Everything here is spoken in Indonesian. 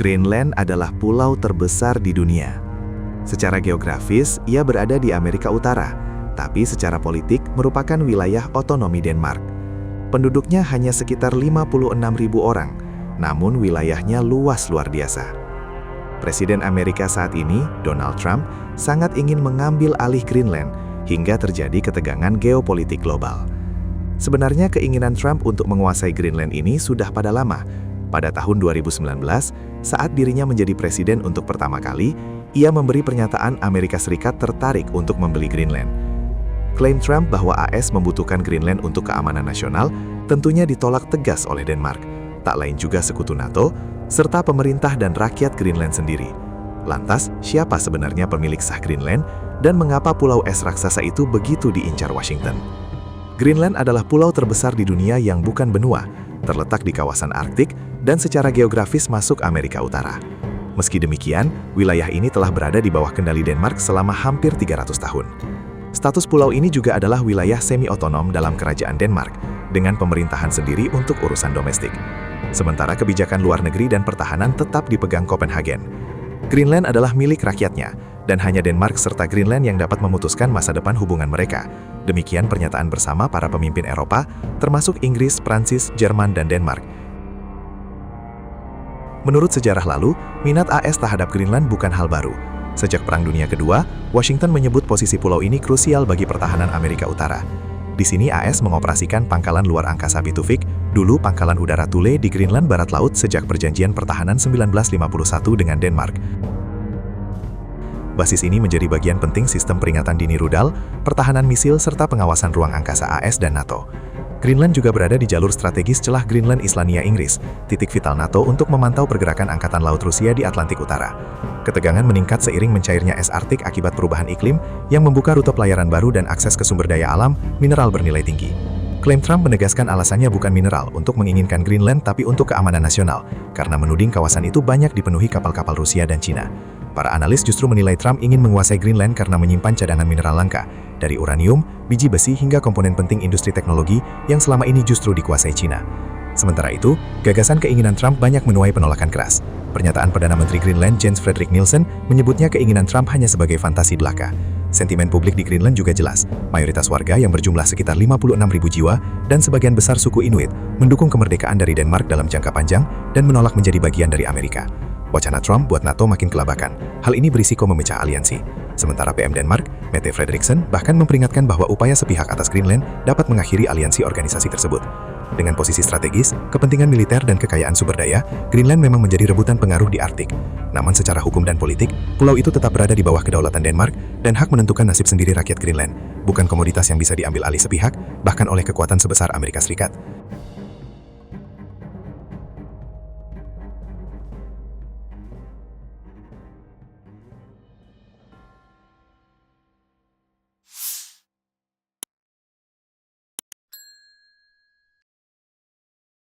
Greenland adalah pulau terbesar di dunia. Secara geografis, ia berada di Amerika Utara, tapi secara politik merupakan wilayah otonomi Denmark. Penduduknya hanya sekitar 56.000 orang, namun wilayahnya luas luar biasa. Presiden Amerika saat ini, Donald Trump, sangat ingin mengambil alih Greenland hingga terjadi ketegangan geopolitik global. Sebenarnya keinginan Trump untuk menguasai Greenland ini sudah pada lama. Pada tahun 2019, saat dirinya menjadi presiden untuk pertama kali, ia memberi pernyataan Amerika Serikat tertarik untuk membeli Greenland. Klaim Trump bahwa AS membutuhkan Greenland untuk keamanan nasional tentunya ditolak tegas oleh Denmark, tak lain juga sekutu NATO, serta pemerintah dan rakyat Greenland sendiri. Lantas, siapa sebenarnya pemilik sah Greenland dan mengapa pulau es raksasa itu begitu diincar Washington? Greenland adalah pulau terbesar di dunia yang bukan benua, terletak di kawasan Arktik dan secara geografis masuk Amerika Utara. Meski demikian, wilayah ini telah berada di bawah kendali Denmark selama hampir 300 tahun. Status pulau ini juga adalah wilayah semi-otonom dalam kerajaan Denmark, dengan pemerintahan sendiri untuk urusan domestik. Sementara kebijakan luar negeri dan pertahanan tetap dipegang Copenhagen. Greenland adalah milik rakyatnya, dan hanya Denmark serta Greenland yang dapat memutuskan masa depan hubungan mereka. Demikian pernyataan bersama para pemimpin Eropa, termasuk Inggris, Prancis, Jerman, dan Denmark. Menurut sejarah lalu, minat AS terhadap Greenland bukan hal baru. Sejak Perang Dunia Kedua, Washington menyebut posisi pulau ini krusial bagi pertahanan Amerika Utara. Di sini AS mengoperasikan pangkalan luar angkasa Bituvik, dulu pangkalan udara Thule di Greenland Barat Laut sejak Perjanjian Pertahanan 1951 dengan Denmark. Basis ini menjadi bagian penting sistem peringatan dini rudal, pertahanan misil, serta pengawasan ruang angkasa AS dan NATO. Greenland juga berada di jalur strategis celah Greenland Islandia Inggris, titik vital NATO untuk memantau pergerakan Angkatan Laut Rusia di Atlantik Utara. Ketegangan meningkat seiring mencairnya es Arktik akibat perubahan iklim yang membuka rute pelayaran baru dan akses ke sumber daya alam, mineral bernilai tinggi. Klaim Trump menegaskan alasannya bukan mineral untuk menginginkan Greenland tapi untuk keamanan nasional, karena menuding kawasan itu banyak dipenuhi kapal-kapal Rusia dan Cina. Para analis justru menilai Trump ingin menguasai Greenland karena menyimpan cadangan mineral langka, dari uranium, biji besi hingga komponen penting industri teknologi yang selama ini justru dikuasai Cina. Sementara itu, gagasan keinginan Trump banyak menuai penolakan keras. Pernyataan Perdana Menteri Greenland Jens Frederik Nielsen menyebutnya keinginan Trump hanya sebagai fantasi belaka. Sentimen publik di Greenland juga jelas. Mayoritas warga yang berjumlah sekitar 56.000 jiwa dan sebagian besar suku Inuit mendukung kemerdekaan dari Denmark dalam jangka panjang dan menolak menjadi bagian dari Amerika. Wacana Trump buat NATO makin kelabakan. Hal ini berisiko memecah aliansi. Sementara PM Denmark, Mette Frederiksen, bahkan memperingatkan bahwa upaya sepihak atas Greenland dapat mengakhiri aliansi organisasi tersebut. Dengan posisi strategis, kepentingan militer dan kekayaan sumber daya, Greenland memang menjadi rebutan pengaruh di Arktik. Namun secara hukum dan politik, pulau itu tetap berada di bawah kedaulatan Denmark dan hak menentukan nasib sendiri rakyat Greenland, bukan komoditas yang bisa diambil alih sepihak, bahkan oleh kekuatan sebesar Amerika Serikat.